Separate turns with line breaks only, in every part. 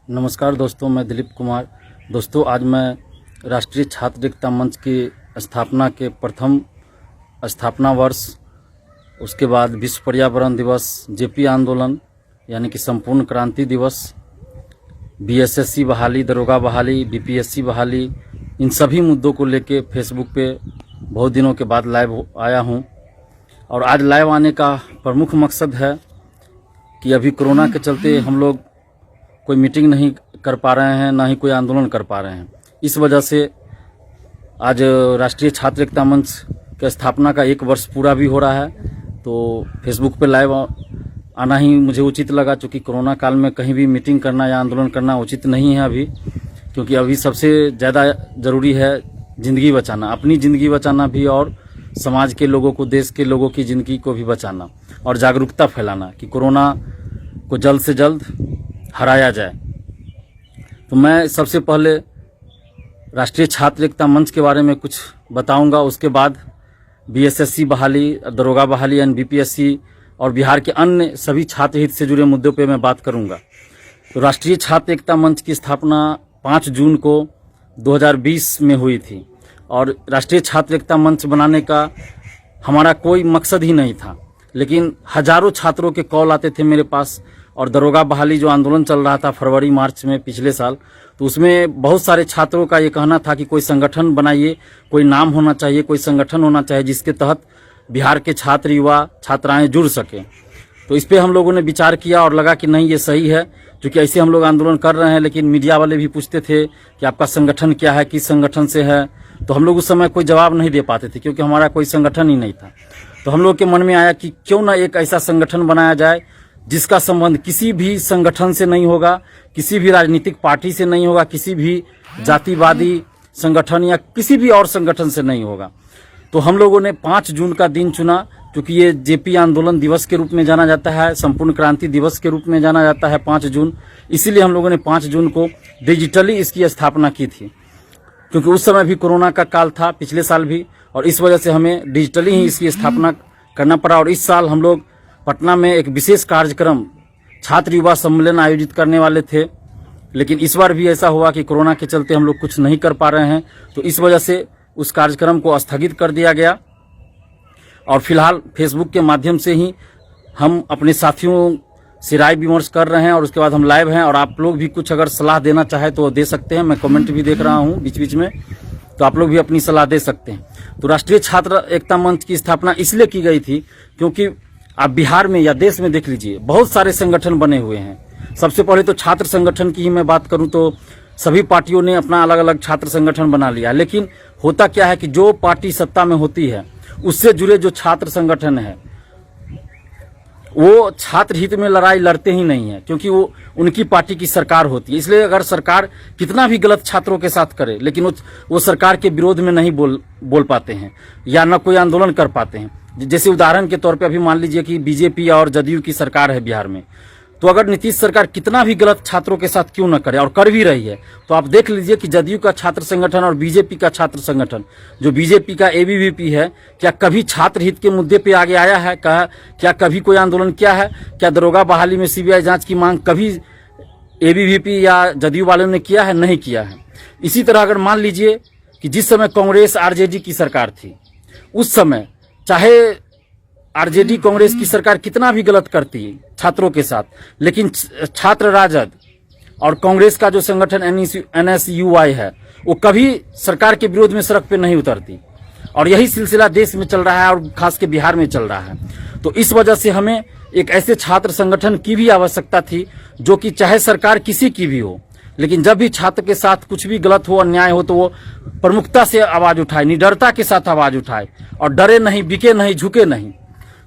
नमस्कार दोस्तों, मैं दिलीप कुमार। दोस्तों, आज मैं राष्ट्रीय छात्र एकता मंच की स्थापना के प्रथम स्थापना वर्ष, उसके बाद विश्व पर्यावरण दिवस, जेपी आंदोलन यानी कि संपूर्ण क्रांति दिवस, बीएसएससी बहाली, दरोगा बहाली, बीपीएससी बहाली, इन सभी मुद्दों को लेके फेसबुक पे बहुत दिनों के बाद लाइव आया हूं। और आज लाइव आने का प्रमुख मकसद है कि अभी कोरोना के चलते हम लोग कोई मीटिंग नहीं कर पा रहे हैं, ना ही कोई आंदोलन कर पा रहे हैं। इस वजह से आज राष्ट्रीय छात्र एकता मंच की स्थापना का 1 वर्ष पूरा भी हो रहा है, तो फेसबुक पे लाइव आना ही मुझे उचित लगा। क्योंकि कोरोना काल में कहीं भी मीटिंग करना या आंदोलन करना उचित नहीं है अभी, क्योंकि अभी सबसे ज़्यादा ज़रूरी है ज़िंदगी बचाना, अपनी ज़िंदगी बचाना भी, और समाज के लोगों को, देश के लोगों की ज़िंदगी को भी बचाना, और जागरूकता फैलाना कि कोरोना को जल्द से जल्द हराया जाए। तो मैं सबसे पहले राष्ट्रीय छात्र एकता मंच के बारे में कुछ बताऊंगा, उसके बाद बीएसएससी बहाली, दरोगा बहाली एंड बीपीएससी और बिहार के अन्य सभी छात्र हित से जुड़े मुद्दों पे मैं बात करूंगा। तो राष्ट्रीय छात्र एकता मंच की स्थापना 5 जून को 2020 में हुई थी, और राष्ट्रीय छात्र एकता मंच बनाने का हमारा कोई मकसद ही नहीं था, लेकिन हजारों छात्रों के कॉल आते थे मेरे पास। और दरोगा बहाली जो आंदोलन चल रहा था फरवरी मार्च में पिछले साल, तो उसमें बहुत सारे छात्रों का ये कहना था कि कोई संगठन बनाइए, कोई नाम होना चाहिए, कोई संगठन होना चाहिए जिसके तहत बिहार के छात्र, युवा, छात्राएं जुड़ सकें। तो इस पर हम लोगों ने विचार किया और लगा कि नहीं, ये सही है, क्योंकि ऐसे हम लोग आंदोलन कर रहे हैं। लेकिन मीडिया वाले भी पूछते थे कि आपका संगठन क्या है, किस संगठन से है, तो हम लोग उस समय कोई जवाब नहीं दे पाते थे, क्योंकि हमारा कोई संगठन ही नहीं था। तो हम लोग के मन में आया कि क्यों ना एक ऐसा संगठन बनाया जाए जिसका संबंध किसी भी संगठन से नहीं होगा, किसी भी राजनीतिक पार्टी से नहीं होगा, किसी भी जातिवादी संगठन या किसी भी और संगठन से नहीं होगा। तो हम लोगों ने 5 जून का दिन चुना, क्योंकि ये जेपी आंदोलन दिवस के रूप में जाना जाता है, संपूर्ण क्रांति दिवस के रूप में जाना जाता है 5 जून। इसीलिए हम लोगों ने 5 जून को डिजिटली इसकी स्थापना की थी, क्योंकि उस समय भी कोरोना का काल था, पिछले साल भी, और इस वजह से हमें डिजिटली ही इसकी स्थापना करना पड़ा। और इस साल हम लोग पटना में एक विशेष कार्यक्रम, छात्र युवा सम्मेलन आयोजित करने वाले थे, लेकिन इस बार भी ऐसा हुआ कि कोरोना के चलते हम लोग कुछ नहीं कर पा रहे हैं, तो इस वजह से उस कार्यक्रम को स्थगित कर दिया गया। और फिलहाल फेसबुक के माध्यम से ही हम अपने साथियों से राय विमर्श कर रहे हैं, और उसके बाद हम लाइव हैं। और आप लोग भी कुछ अगर सलाह देना चाहे तो दे सकते हैं, मैं कमेंट भी देख रहा हूं बीच बीच में, तो आप लोग भी अपनी सलाह दे सकते हैं। तो राष्ट्रीय छात्र एकता मंच की स्थापना इसलिए की गई थी क्योंकि आप बिहार में या देश में देख लीजिए, बहुत सारे संगठन बने हुए हैं। सबसे पहले तो छात्र संगठन की ही मैं बात करूं तो सभी पार्टियों ने अपना अलग अलग छात्र संगठन बना लिया। लेकिन होता क्या है कि जो पार्टी सत्ता में होती है उससे जुड़े जो छात्र संगठन है वो छात्र हित में लड़ाई लड़ते ही नहीं है, क्योंकि वो उनकी पार्टी की सरकार होती है। इसलिए अगर सरकार कितना भी गलत छात्रों के साथ करे, लेकिन वो सरकार के विरोध में नहीं बोल पाते हैं या न कोई आंदोलन कर पाते हैं। जैसे उदाहरण के तौर पे अभी मान लीजिए कि बीजेपी और जदयू की सरकार है बिहार में, तो अगर नीतीश सरकार कितना भी गलत छात्रों के साथ क्यों न करे, और कर भी रही है, तो आप देख लीजिए कि जदयू का छात्र संगठन और बीजेपी का छात्र संगठन, जो बीजेपी का एबीवीपी है, क्या कभी छात्र हित के मुद्दे पे आगे आया है? क्या कभी कोई आंदोलन किया है? क्या दरोगा बहाली में सीबीआई जांच की मांग कभी एबीवीपी या जदयू वालों ने किया है? नहीं किया है। इसी तरह अगर मान लीजिए कि जिस समय कांग्रेस आरजेडी की सरकार थी, उस समय चाहे आरजेडी कांग्रेस की सरकार कितना भी गलत करती है छात्रों के साथ, लेकिन छात्र राजद और कांग्रेस का जो संगठन एनएसयूआई है, वो कभी सरकार के विरोध में सड़क पे नहीं उतरती। और यही सिलसिला देश में चल रहा है, और खास के बिहार में चल रहा है। तो इस वजह से हमें एक ऐसे छात्र संगठन की भी आवश्यकता थी, जो कि चाहे सरकार किसी की भी हो, लेकिन जब भी छात्र के साथ कुछ भी गलत हो, अन्याय हो, तो वो प्रमुखता से आवाज उठाए, निडरता के साथ आवाज उठाए, और डरे नहीं, बिके नहीं, झुके नहीं।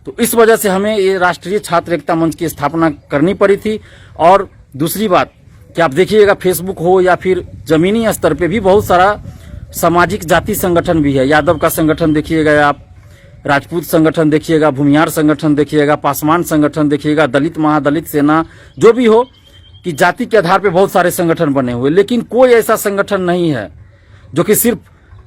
तो इस वजह से हमें ये राष्ट्रीय छात्र एकता मंच की स्थापना करनी पड़ी थी। और दूसरी बात कि आप देखिएगा, फेसबुक हो या फिर जमीनी स्तर पे भी बहुत सारा सामाजिक जाति संगठन भी है। यादव का संगठन देखिएगा आप, राजपूत संगठन देखिएगा, भूमियार संगठन देखिएगा, पासवान संगठन देखिएगा, दलित महादलित सेना, जो भी हो, कि जाति के आधार पे बहुत सारे संगठन बने हुए, लेकिन कोई ऐसा संगठन नहीं है जो कि सिर्फ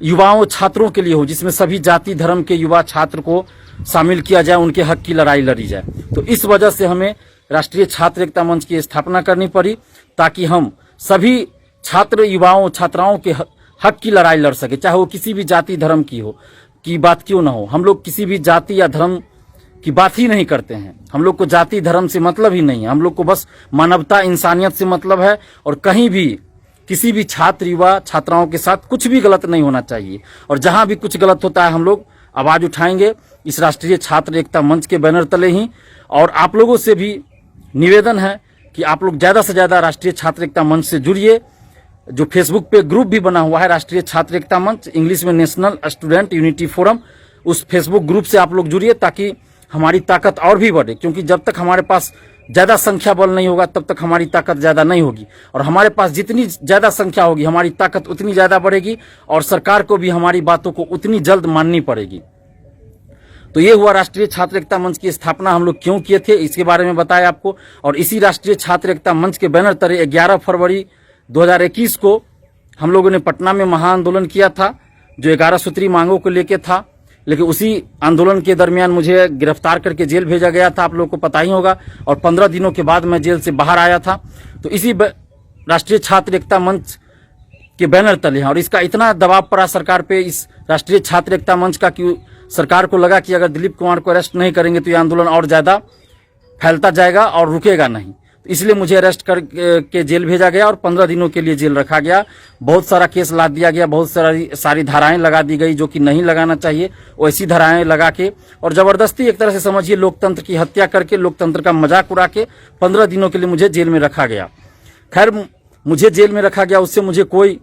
युवाओं, छात्रों के लिए हो, जिसमें सभी जाति धर्म के युवा छात्र को शामिल किया जाए, उनके हक की लड़ाई लड़ी जाए। तो इस वजह से हमें राष्ट्रीय छात्र एकता मंच की स्थापना करनी पड़ी, ताकि हम सभी छात्र युवाओं छात्राओं के हक की लड़ाई लड़ सके, चाहे वो किसी भी जाति धर्म की बात क्यों ना हो। हम लोग किसी भी जाति या धर्म की बात ही नहीं करते हैं। हम लोग को जाति धर्म से मतलब ही नहीं है। हम लोग को बस मानवता इंसानियत से मतलब है, और कहीं भी किसी भी छात्र युवा छात्राओं के साथ कुछ भी गलत नहीं होना चाहिए। और जहां भी कुछ गलत होता है हम लोग आवाज उठाएंगे इस राष्ट्रीय छात्र एकता मंच के बैनर तले ही। और आप लोगों से भी निवेदन है कि आप लोग ज्यादा से ज्यादा राष्ट्रीय छात्र एकता मंच से जुड़िए। जो फेसबुक पे ग्रुप भी बना हुआ है राष्ट्रीय छात्र एकता मंच, इंग्लिश में नेशनल स्टूडेंट यूनिटी फोरम, उस फेसबुक ग्रुप से आप लोग जुड़िए ताकि हमारी ताकत और भी बढ़े। क्योंकि जब तक हमारे पास ज्यादा संख्या बल नहीं होगा तब तक हमारी ताकत ज्यादा नहीं होगी, और हमारे पास जितनी ज्यादा संख्या होगी हमारी ताकत उतनी ज्यादा बढ़ेगी, और सरकार को भी हमारी बातों को उतनी जल्द माननी पड़ेगी। तो ये हुआ राष्ट्रीय छात्र एकता मंच की स्थापना हम लोग क्यों किए थे इसके बारे में बताया आपको। और इसी राष्ट्रीय छात्र एकता मंच के बैनर तले 11 फरवरी 2021 को हम लोगों ने पटना में महाआंदोलन किया था, जो 11 सूत्री मांगों को लेके था। लेकिन उसी आंदोलन के दरमियान मुझे गिरफ्तार करके जेल भेजा गया था, आप लोगों को पता ही होगा, और 15 दिनों के बाद मैं जेल से बाहर आया था। तो इसी राष्ट्रीय छात्र एकता मंच के बैनर तले हैं। और इसका इतना दबाव पड़ा सरकार पे इस राष्ट्रीय छात्र एकता मंच का कि सरकार को लगा कि अगर दिलीप कुमार को अरेस्ट नहीं करेंगे तो ये आंदोलन और ज्यादा फैलता जाएगा और रुकेगा नहीं। इसलिए मुझे अरेस्ट करके जेल भेजा गया और 15 दिनों के लिए जेल रखा गया। बहुत सारा केस लाद दिया गया, बहुत सारी धाराएं लगा दी गई जो कि नहीं लगाना चाहिए, वैसी धाराएं लगा के और जबरदस्ती एक तरह से समझिए लोकतंत्र की हत्या करके, लोकतंत्र का मजाक उड़ा के 15 दिनों के लिए मुझे जेल में रखा गया। खैर मुझे जेल में रखा गया, उससे मुझे कोई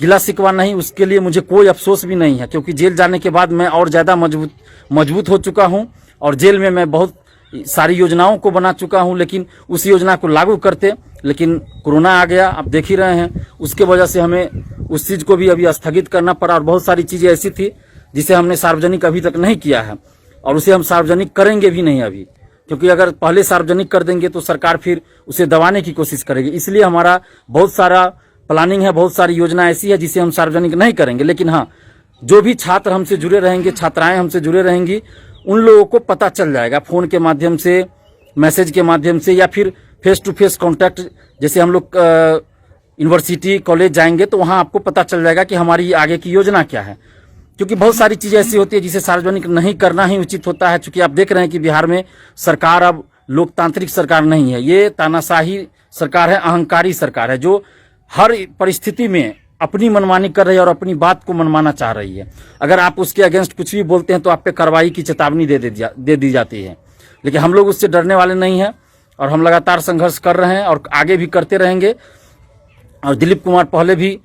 गिला शिकवा नहीं, उसके लिए मुझे कोई अफसोस भी नहीं है, क्योंकि जेल जाने के बाद मैं और ज्यादा मजबूत हो चुका हूं और जेल में मैं बहुत सारी योजनाओं को बना चुका हूं। लेकिन उस योजना को लागू करते, लेकिन कोरोना आ गया, आप देख ही रहे हैं, उसके वजह से हमें उस चीज को भी अभी स्थगित करना पड़ा। और बहुत सारी चीजें ऐसी थी जिसे हमने सार्वजनिक अभी तक नहीं किया है और उसे हम सार्वजनिक करेंगे भी नहीं अभी, क्योंकि अगर पहले सार्वजनिक कर देंगे तो सरकार फिर उसे दबाने की कोशिश करेगी। इसलिए हमारा बहुत सारा प्लानिंग है, बहुत सारी योजना ऐसी है जिसे हम सार्वजनिक नहीं करेंगे। लेकिन हाँ, जो भी छात्र हमसे जुड़े रहेंगे, छात्राएं हमसे जुड़े रहेंगी, उन लोगों को पता चल जाएगा फोन के माध्यम से, मैसेज के माध्यम से, या फिर फेस टू फेस कांटेक्ट। जैसे हम लोग यूनिवर्सिटी कॉलेज जाएंगे तो वहां आपको पता चल जाएगा कि हमारी आगे की योजना क्या है। क्योंकि बहुत सारी चीजें ऐसी होती है जिसे सार्वजनिक नहीं करना ही उचित होता है। चूंकि आप देख रहे हैं कि बिहार में सरकार अब लोकतांत्रिक सरकार नहीं है, ये तानाशाही सरकार है, अहंकारी सरकार है, जो हर परिस्थिति में अपनी मनमानी कर रही है और अपनी बात को मनमाना चाह रही है। अगर आप उसके अगेंस्ट कुछ भी बोलते हैं तो आप पे कार्रवाई की चेतावनी दे दी जाती है। लेकिन हम लोग उससे डरने वाले नहीं हैं और हम लगातार संघर्ष कर रहे हैं और आगे भी करते रहेंगे। और दिलीप कुमार पहले भी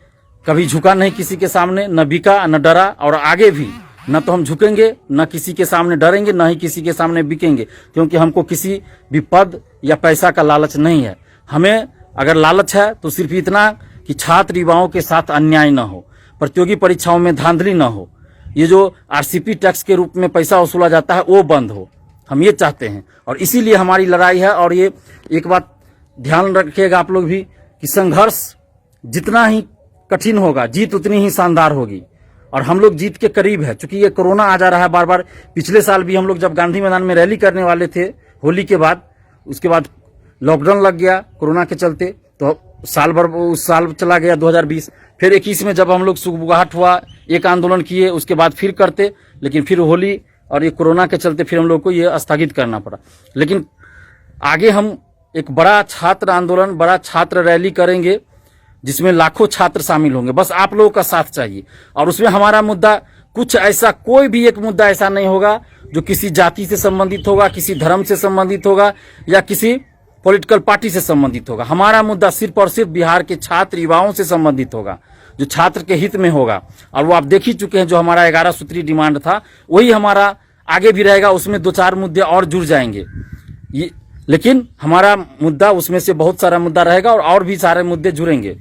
कभी झुका नहीं किसी के सामने, न बिका न डरा, और आगे भी न तो हम झुकेंगे, न किसी के सामने डरेंगे, न ही किसी के सामने बिकेंगे, क्योंकि हमको किसी भी पद या पैसा का लालच नहीं है। हमें अगर लालच है तो सिर्फ इतना कि छात्र युवाओं के साथ अन्याय न हो, प्रतियोगी परीक्षाओं में धांधली न हो, ये जो आरसीपी टैक्स के रूप में पैसा वसूला जाता है वो बंद हो, हम ये चाहते हैं। और इसीलिए हमारी लड़ाई है। और ये एक बात ध्यान रखिएगा आप लोग भी कि संघर्ष जितना ही कठिन होगा, जीत उतनी ही शानदार होगी। और हम लोग जीत के करीब है, चूंकि ये कोरोना आ जा रहा है बार बार। पिछले साल भी हम लोग जब गांधी मैदान में रैली करने वाले थे होली के बाद, उसके बाद लॉकडाउन लग गया कोरोना के चलते, तो साल भर उस साल चला गया 2020। फिर 21 में जब हम लोग सुगबुगाहट हुआ, एक आंदोलन किए, उसके बाद फिर करते, लेकिन फिर होली और ये कोरोना के चलते फिर हम लोग को ये स्थगित करना पड़ा। लेकिन आगे हम एक बड़ा छात्र आंदोलन, बड़ा छात्र रैली करेंगे जिसमें लाखों छात्र शामिल होंगे। बस आप लोगों का साथ चाहिए। और उसमें हमारा मुद्दा कुछ ऐसा, कोई भी एक मुद्दा ऐसा नहीं होगा जो किसी जाति से संबंधित होगा, किसी धर्म से संबंधित होगा या किसी पॉलिटिकल पार्टी से संबंधित होगा। हमारा मुद्दा सिर्फ और सिर्फ बिहार के छात्र युवाओं से संबंधित होगा, जो छात्र के हित में होगा। और वो आप देख ही चुके हैं, जो हमारा 11 सूत्री डिमांड था वही हमारा आगे भी रहेगा। उसमें 2-4 मुद्दे और जुड़ जाएंगे, लेकिन हमारा मुद्दा उसमें से बहुत सारा मुद्दा रहेगा और भी सारे मुद्दे जुड़ेंगे।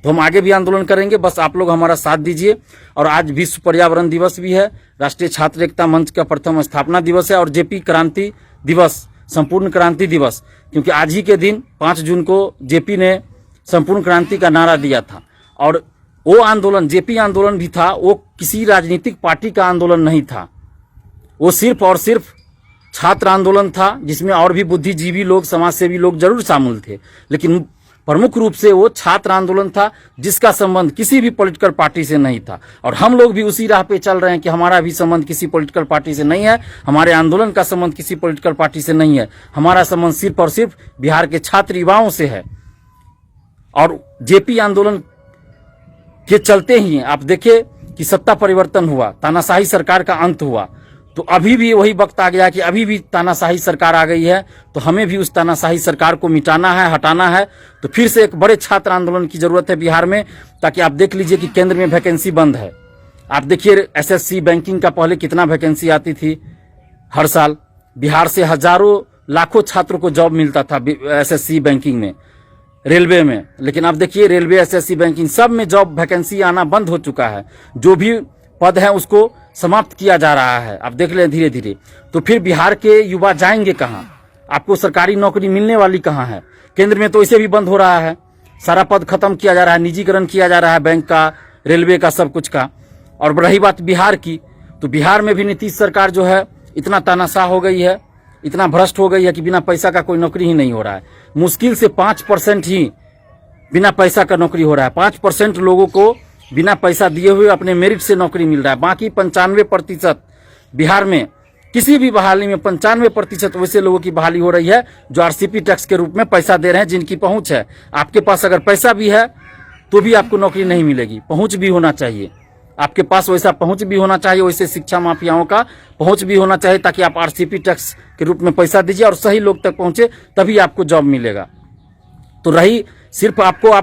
तो हम आगे भी आंदोलन करेंगे, बस आप लोग हमारा साथ दीजिए। और आज विश्व पर्यावरण दिवस भी है, राष्ट्रीय छात्र एकता मंच का प्रथम स्थापना दिवस है और जेपी क्रांति दिवस, संपूर्ण क्रांति दिवस, क्योंकि आज ही के दिन 5 जून को जेपी ने संपूर्ण क्रांति का नारा दिया था। और वो आंदोलन, जेपी आंदोलन भी था, वो किसी राजनीतिक पार्टी का आंदोलन नहीं था, वो सिर्फ और सिर्फ छात्र आंदोलन था जिसमें और भी बुद्धिजीवी लोग, समाजसेवी लोग जरूर शामिल थे, लेकिन प्रमुख रूप से वो छात्र आंदोलन था जिसका संबंध किसी भी पॉलिटिकल पार्टी से नहीं था। और हम लोग भी उसी राह पे चल रहे हैं कि हमारा भी संबंध किसी पॉलिटिकल पार्टी से नहीं है, हमारे आंदोलन का संबंध किसी पॉलिटिकल पार्टी से नहीं है, हमारा संबंध सिर्फ और सिर्फ बिहार के छात्र युवाओं से है। और जेपी आंदोलन के चलते ही आप देखें कि सत्ता परिवर्तन हुआ, तानाशाही सरकार का अंत हुआ, तो अभी भी वही वक्त आ गया कि अभी भी तानाशाही सरकार आ गई है, तो हमें भी उस तानाशाही सरकार को मिटाना है, हटाना है। तो फिर से एक बड़े छात्र आंदोलन की जरूरत है बिहार में, ताकि आप देख लीजिए कि केंद्र में वैकेंसी बंद है। आप देखिए एसएससी बैंकिंग का पहले कितना वैकेंसी आती थी हर साल, बिहार से हजारों लाखों छात्रों को जॉब मिलता था एसएससी बैंकिंग में, रेलवे में। लेकिन आप देखिए रेलवे, एसएससी बैंकिंग सब में जॉब वैकेंसी आना बंद हो चुका है, जो भी पद है उसको समाप्त किया जा रहा है। आप देख लें धीरे धीरे। तो फिर बिहार के युवा जाएंगे कहाँ? आपको सरकारी नौकरी मिलने वाली कहाँ है? केंद्र में तो इसे भी बंद हो रहा है, सारा पद खत्म किया जा रहा है, निजीकरण किया जा रहा है बैंक का, रेलवे का, सब कुछ का। और रही बात बिहार की, तो बिहार में भी नीतीश सरकार जो है इतना तानाशाह हो गई है, इतना भ्रष्ट हो गई है कि बिना पैसा का कोई नौकरी ही नहीं हो रहा है। मुश्किल से 5% ही बिना पैसा का नौकरी हो रहा है। 5% लोगों को बिना पैसा दिए हुए अपने मेरिट से नौकरी मिल रहा है। बाकी 95% बिहार में किसी भी बहाली में 95% वैसे लोगों की बहाली हो रही है जो आरसीपी टैक्स के रूप में पैसा दे रहे हैं, जिनकी पहुंच है। आपके पास अगर पैसा भी है तो भी आपको नौकरी नहीं मिलेगी। पहुंच भी होना चाहिए, आपके पास वैसा पहुंच भी होना चाहिए, वैसे शिक्षा माफियाओं का पहुंच भी होना चाहिए, ताकि आप आरसीपी टैक्स के रूप में पैसा दीजिए और सही लोग तक पहुंचे, तभी आपको जॉब मिलेगा। तो रही सिर्फ आपको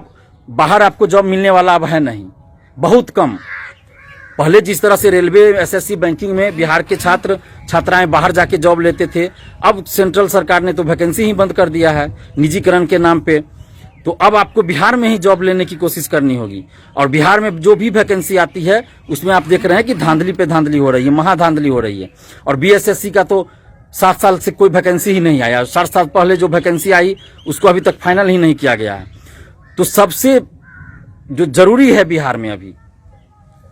बाहर आपको जॉब मिलने वाला अब है नहीं, बहुत कम। पहले जिस तरह से रेलवे, एसएससी बैंकिंग में बिहार के छात्र छात्राएं बाहर जाके जॉब लेते थे, अब सेंट्रल सरकार ने तो वैकेंसी ही बंद कर दिया है निजीकरण के नाम पे। तो अब आपको बिहार में ही जॉब लेने की कोशिश करनी होगी। और बिहार में जो भी वैकेंसी आती है उसमें आप देख रहे हैं कि धांधली पे धांधली हो रही है, महाधांधली हो रही है। और बीएसएससी का तो 7 साल से कोई वैकेंसी ही नहीं आया। 7 साल पहले जो वैकेंसी आई उसको अभी तक फाइनल ही नहीं किया गया है। तो सबसे जो जरूरी है बिहार में अभी,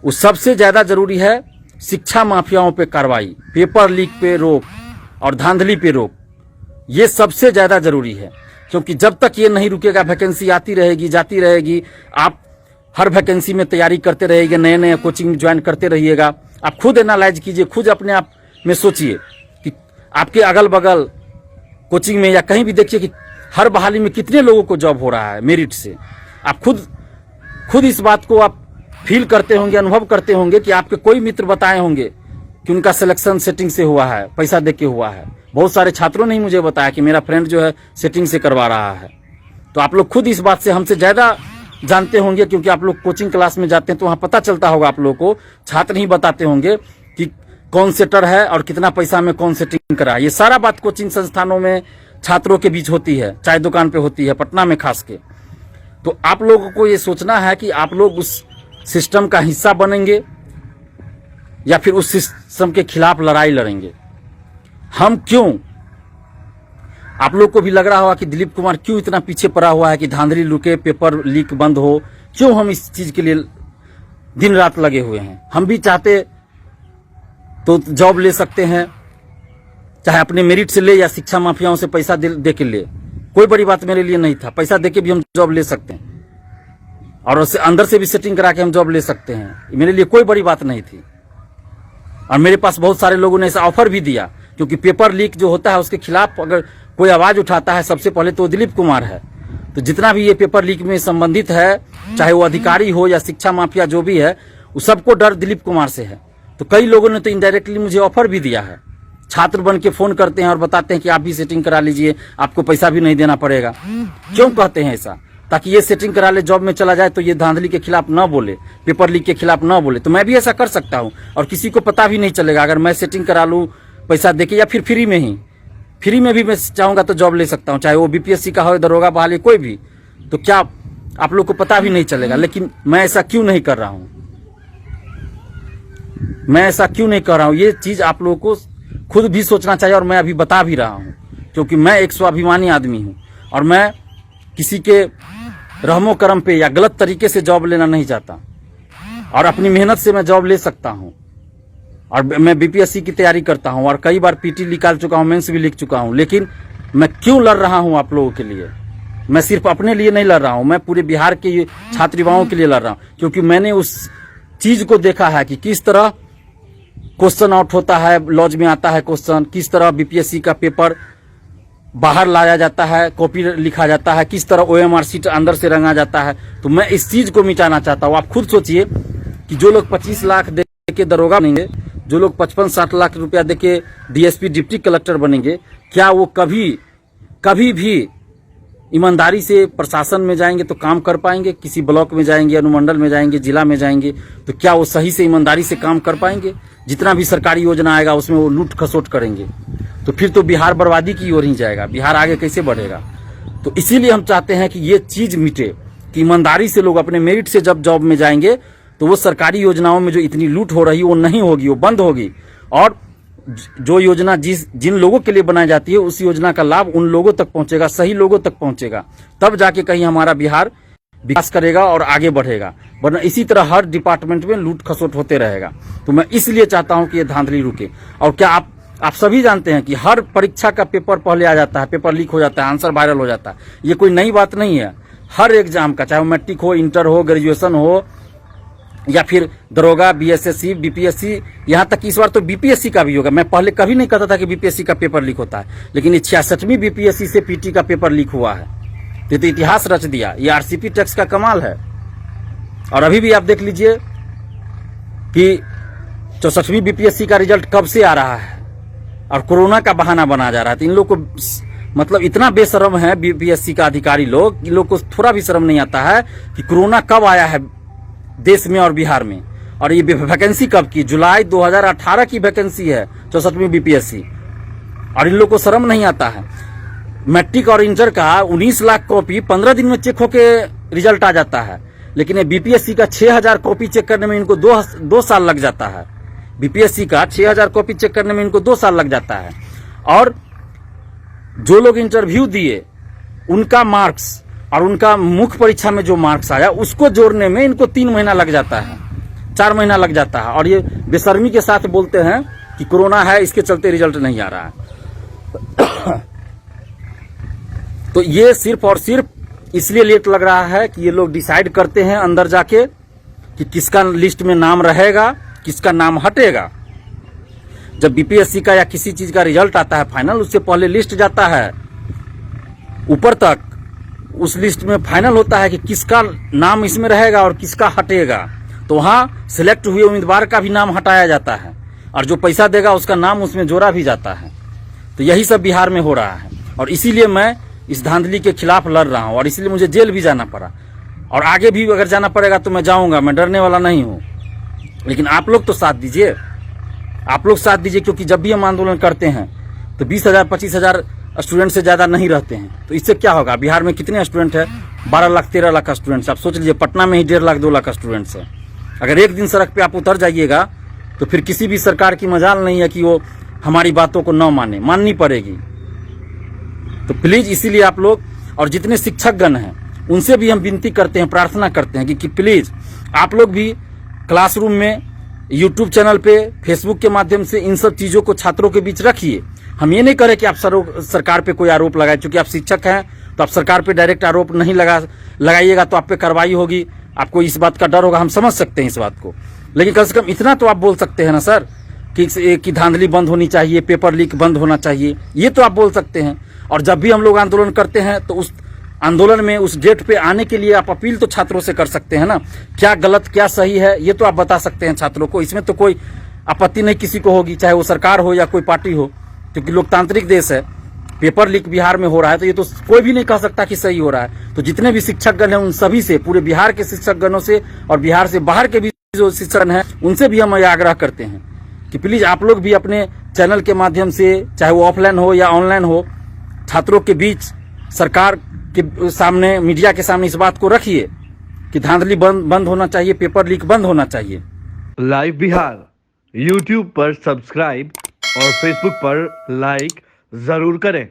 वो सबसे ज्यादा जरूरी है शिक्षा माफियाओं पे कार्रवाई, पेपर लीक पे रोक और धांधली पे रोक। ये सबसे ज्यादा जरूरी है, क्योंकि जब तक ये नहीं रुकेगा, वैकेंसी आती रहेगी, जाती रहेगी, आप हर वैकेंसी में तैयारी करते रहिएगा, नए नए कोचिंग ज्वाइन करते रहिएगा। आप खुद एनालाइज कीजिए, खुद अपने आप में सोचिए कि आपके अगल बगल कोचिंग में या कहीं भी देखिए कि हर बहाली में कितने लोगों को जॉब हो रहा है मेरिट से। आप खुद इस बात को आप फील करते होंगे, अनुभव करते होंगे कि आपके कोई मित्र बताए होंगे कि उनका सिलेक्शन सेटिंग से हुआ है, पैसा दे के हुआ है। बहुत सारे छात्रों ने ही मुझे बताया कि मेरा फ्रेंड जो है सेटिंग से करवा रहा है। तो आप लोग खुद इस बात से हमसे ज्यादा जानते होंगे, क्योंकि आप लोग कोचिंग क्लास में जाते हैं तो वहां पता चलता होगा आप लोग को। छात्र ही बताते होंगे कि कौन सेटर है और कितना पैसा में कौन सेटिंग करा है। ये सारा बात कोचिंग संस्थानों में छात्रों के बीच होती है, चाय दुकान पे होती है, पटना में खास के। तो आप लोगों को ये सोचना है कि आप लोग उस सिस्टम का हिस्सा बनेंगे या फिर उस सिस्टम के खिलाफ लड़ाई लड़ेंगे। हम क्यों, आप लोग को भी लग रहा होगा कि दिलीप कुमार क्यों इतना पीछे पड़ा हुआ है कि धांधली रुके, पेपर लीक बंद हो, क्यों हम इस चीज के लिए दिन रात लगे हुए हैं। हम भी चाहते तो जॉब ले सकते हैं, चाहे अपने मेरिट से ले या शिक्षा माफियाओं से पैसा दे के ले, कोई बड़ी बात मेरे लिए नहीं था। पैसा देके भी हम जॉब ले सकते हैं और उससे अंदर से भी सेटिंग करा के हम जॉब ले सकते हैं, मेरे लिए कोई बड़ी बात नहीं थी। और मेरे पास बहुत सारे लोगों ने ऐसा ऑफर भी दिया, क्योंकि पेपर लीक जो होता है उसके खिलाफ अगर कोई आवाज उठाता है सबसे पहले तो दिलीप कुमार है। तो जितना भी ये पेपर लीक में संबंधित है, चाहे वो अधिकारी हो या शिक्षा माफिया जो भी है, वो सबको डर दिलीप कुमार से है। तो कई लोगों ने तो इनडायरेक्टली मुझे ऑफर भी दिया है। छात्र बन के फोन करते हैं और बताते हैं कि आप भी सेटिंग करा लीजिए, आपको पैसा भी नहीं देना पड़ेगा। क्यों कहते हैं ऐसा? ताकि ये सेटिंग करा ले, जॉब में चला जाए तो ये धांधली के खिलाफ ना बोले, पेपर लीक के खिलाफ ना बोले। तो मैं भी ऐसा कर सकता हूँ और किसी को पता भी नहीं चलेगा। अगर मैं सेटिंग करा लूँ पैसा देके या फिर फ्री में भी मैं चाहूंगा तो जॉब ले सकता हूँ, चाहे वो बीपीएससी का हो, दरोगा बहाली, कोई भी। तो क्या आप लोग को पता भी नहीं चलेगा। लेकिन मैं ऐसा क्यों नहीं कर रहा हूँ, मैं ऐसा क्यों नहीं कर रहा हूँ, ये चीज आप लोगों को खुद भी सोचना चाहिए। और मैं अभी बता भी रहा हूँ, क्योंकि मैं एक स्वाभिमानी आदमी हूँ और मैं किसी के रहमो करम पे या गलत तरीके से जॉब लेना नहीं चाहता। और अपनी मेहनत से मैं जॉब ले सकता हूँ और मैं बीपीएससी की तैयारी करता हूं और कई बार पीटी निकाल चुका हूं, मेंस भी लिख चुका हूं, लेकिन मैं क्यों लड़ रहा हूं आप लोगों के लिए? मैं सिर्फ अपने लिए नहीं लड़ रहा हूं, मैं पूरे बिहार के छात्र युवाओं के लिए लड़ रहा हूं, क्योंकि मैंने उस चीज को देखा है कि किस तरह क्वेश्चन आउट होता है, लॉज में आता है क्वेश्चन, किस तरह बीपीएससी का पेपर बाहर लाया जाता है, कॉपी लिखा जाता है, किस तरह ओएमआर शीट अंदर से रंगा जाता है। तो मैं इस चीज को मिटाना चाहता हूं। आप खुद सोचिए कि जो लोग 25 लाख दे के दरोगा बनेंगे, जो लोग 55-60 लाख रुपया दे के डीएसपी डिप्टी कलेक्टर बनेंगे, क्या वो कभी भी ईमानदारी से प्रशासन में जाएंगे तो काम कर पाएंगे? किसी ब्लॉक में जाएंगे, अनुमंडल में जाएंगे, जिला में जाएंगे, तो क्या वो सही से ईमानदारी से काम कर पाएंगे? जितना भी सरकारी योजना आएगा उसमें वो लूट खसोट करेंगे, तो फिर तो बिहार बर्बादी की ओर ही जाएगा। बिहार आगे कैसे बढ़ेगा? तो इसीलिए हम चाहते हैं कि ये चीज मिटे, कि ईमानदारी से लोग अपने मेरिट से जब जॉब में जाएंगे तो वो सरकारी योजनाओं में जो इतनी लूट हो रही है वो नहीं होगी, वो बंद होगी। और जो योजना जिन लोगों के लिए बनाई जाती है उस योजना का लाभ उन लोगों तक पहुंचेगा, सही लोगों तक पहुंचेगा, तब जाके कहीं हमारा बिहार विकास करेगा और आगे बढ़ेगा। वरना इसी तरह हर डिपार्टमेंट में लूट खसोट होते रहेगा। तो मैं इसलिए चाहता हूं कि ये धांधली रुके। और क्या आप सभी जानते हैं कि हर परीक्षा का पेपर पहले आ जाता है, पेपर लीक हो जाता है, आंसर वायरल हो जाता है। ये कोई नई बात नहीं है। हर एग्जाम का, चाहे वो मैट्रिक हो, इंटर हो, ग्रेजुएशन हो, या फिर दरोगा, बीएसएससी, बीपीएससी, यहाँ तक इस बार तो बीपीएससी का भी होगा। मैं पहले कभी नहीं कहता था कि बीपीएससी का पेपर लीक होता है, लेकिन ये 66वीं बीपीएससी से पीटी का पेपर लीक हुआ है। तो इतिहास रच दिया। ये आरसीपी टैक्स का कमाल है। और अभी भी आप देख लीजिए कि 64वीं बीपीएससी का रिजल्ट कब से आ रहा है और कोरोना का बहाना बना जा रहा है। तो इन लोग को मतलब इतना बेशरम है बीपीएससी का अधिकारी लोग, इन लोग को थोड़ा भी शर्म नहीं आता है कि कोरोना कब आया है देश में और बिहार में। और ये वैकेंसी कब की? जुलाई 2018 की वैकेंसी है 64वीं बीपीएससी। और इन लोग को शर्म नहीं आता है। मैट्रिक और इंटर का 19 लाख कॉपी 15 दिन में चेक होके रिजल्ट आ जाता है, लेकिन ये बीपीएससी का 6000 कॉपी चेक करने में इनको 2 साल लग जाता है। बीपीएससी का 6000 कॉपी चेक करने में इनको 2 साल लग जाता है। और जो लोग इंटरव्यू दिए उनका मार्क्स और उनका मुख्य परीक्षा में जो मार्क्स आया उसको जोड़ने में इनको 3 महीना लग जाता है, 4 महीना लग जाता है। और ये बेशर्मी के साथ बोलते हैं कि कोरोना है, इसके चलते रिजल्ट नहीं आ रहा है। तो ये सिर्फ और सिर्फ इसलिए लेट लग रहा है कि ये लोग डिसाइड करते हैं अंदर जाके कि किसका लिस्ट में नाम रहेगा, किसका नाम हटेगा। जब बीपीएससी का या किसी चीज का रिजल्ट आता है फाइनल, उससे पहले लिस्ट जाता है ऊपर तक। उस लिस्ट में फाइनल होता है कि किसका नाम इसमें रहेगा और किसका हटेगा। तो वहां सिलेक्ट हुए उम्मीदवार का भी नाम हटाया जाता है और जो पैसा देगा उसका नाम उसमें जोड़ा भी जाता है। तो यही सब बिहार में हो रहा है। और इसीलिए मैं इस धांधली के खिलाफ लड़ रहा हूं और इसलिए मुझे जेल भी जाना पड़ा। और आगे भी अगर जाना पड़ेगा तो मैं जाऊंगा, मैं डरने वाला नहीं हूं। लेकिन आप लोग तो साथ दीजिए, आप लोग साथ दीजिए, क्योंकि जब भी हम आंदोलन करते हैं तो 20,000 25,000 स्टूडेंट से ज्यादा नहीं रहते हैं। तो इससे क्या होगा? बिहार में कितने स्टूडेंट है? 12 लाख 13 लाख स्टूडेंट्स। आप सोच लीजिए, पटना में ही 1.5 लाख 2 लाख स्टूडेंट्स है। अगर एक दिन सड़क पे आप उतर जाइएगा तो फिर किसी भी सरकार की मजाल नहीं है कि वो हमारी बातों को न माने, माननी पड़ेगी। तो प्लीज इसीलिए आप लोग और जितने शिक्षकगण हैं उनसे भी हम विनती करते हैं, प्रार्थना करते हैं कि प्लीज आप लोग भी क्लासरूम में, यूट्यूब चैनल पे, फेसबुक के माध्यम से इन सब चीजों को छात्रों के बीच रखिए। हम ये नहीं करें कि आप सरकार पे कोई आरोप लगाए, क्योंकि आप शिक्षक हैं तो आप सरकार पे डायरेक्ट आरोप नहीं लगाइएगा तो आप पे कार्रवाई होगी, आपको इस बात का डर होगा, हम समझ सकते हैं इस बात को। लेकिन कम से कम इतना तो आप बोल सकते हैं ना सर कि धांधली बंद होनी चाहिए, पेपर लीक बंद होना चाहिए, ये तो आप बोल सकते हैं। और जब भी हम लोग आंदोलन करते हैं तो उस आंदोलन में उस डेट पे आने के लिए आप अपील तो छात्रों से कर सकते हैं ना, क्या गलत क्या सही है ये तो आप बता सकते हैं छात्रों को। इसमें तो कोई आपत्ति नहीं किसी को होगी, चाहे वो सरकार हो या कोई पार्टी हो, क्योंकि लोकतांत्रिक देश है। पेपर लीक बिहार में हो रहा है तो ये तो कोई भी नहीं कह सकता कि सही हो रहा है। तो जितने भी शिक्षकगण हैं उन सभी से, पूरे बिहार के शिक्षकगणों से और बिहार से बाहर के भी जो शिक्षक हैं उनसे भी हम आग्रह करते हैं कि प्लीज आप लोग भी अपने चैनल के माध्यम से, चाहे वो ऑफलाइन हो या ऑनलाइन हो, छात्रों के बीच, सरकार के सामने, मीडिया के सामने इस बात को रखिए कि धांधली बंद होना चाहिए, पेपर लीक बंद होना चाहिए।
लाइव बिहार यूट्यूब पर सब्सक्राइब और फेसबुक पर लाइक जरूर करें।